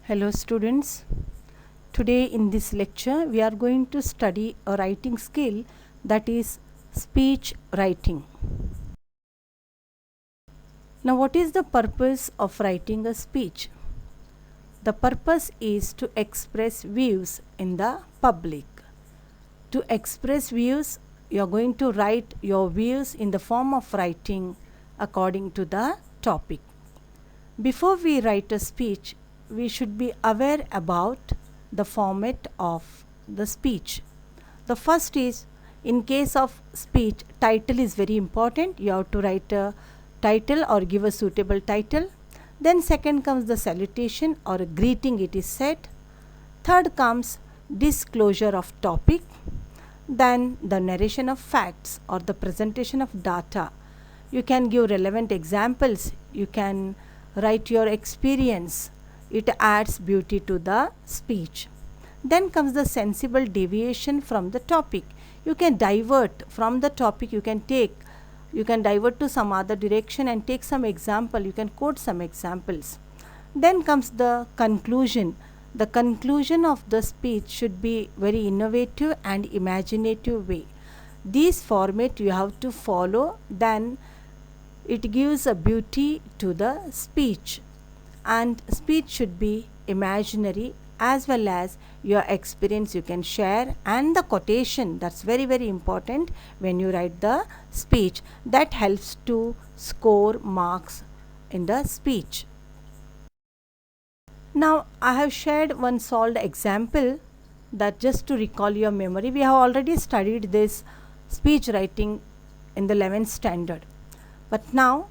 Hello students, today in this lecture we are going to study a writing skill, that is speech writing. Now what is the purpose of writing a speech? The purpose is to express views in the public. To express views, you are going to write your views in the form of writing according to the topic. Before we write a speech, we should be aware about the format of the speech. The first is, in case of speech, title is very important. You have to write a title or give a suitable title. Then second comes the salutation or a greeting, it is said. Third comes disclosure of topic. Then the narration of facts or the presentation of data. You can give relevant examples. You can write your experience. It adds beauty to the speech. Then comes the sensible deviation from the topic. You can divert from the topic, you can divert to some other direction and take some example, you can quote some examples. Then comes the conclusion. The conclusion of the speech should be very innovative and imaginative way. These format you have to follow, then it gives a beauty to the speech. And speech should be imaginary as well as your experience you can share, and the quotation, that's very important when you write the speech. That helps to score marks in the speech. Now I have shared one solved example, that just to recall your memory. We have already studied this speech writing in the 11th standard. But now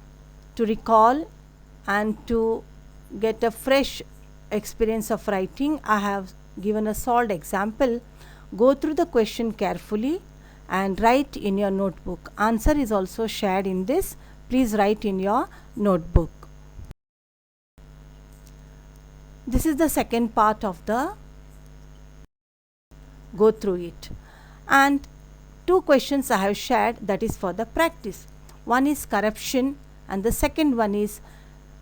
to recall and to get a fresh experience of writing, I have given a solved example. Go through the question carefully and write in your notebook. Answer is also shared in this. Please write in your notebook. This is the second part of the go through it. And two questions I have shared, that is for the practice. One is corruption and the second one is,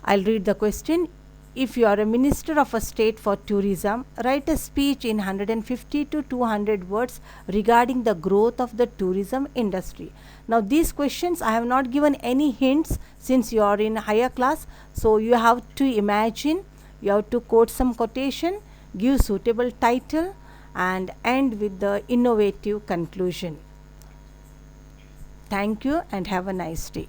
I'll read the question. If you are a minister of a state for tourism, write a speech in 150 to 200 words regarding the growth of the tourism industry. Now these questions I have not given any hints since you are in higher class. So you have to imagine, you have to quote some quotation, give suitable title and end with the innovative conclusion. Thank you and have a nice day.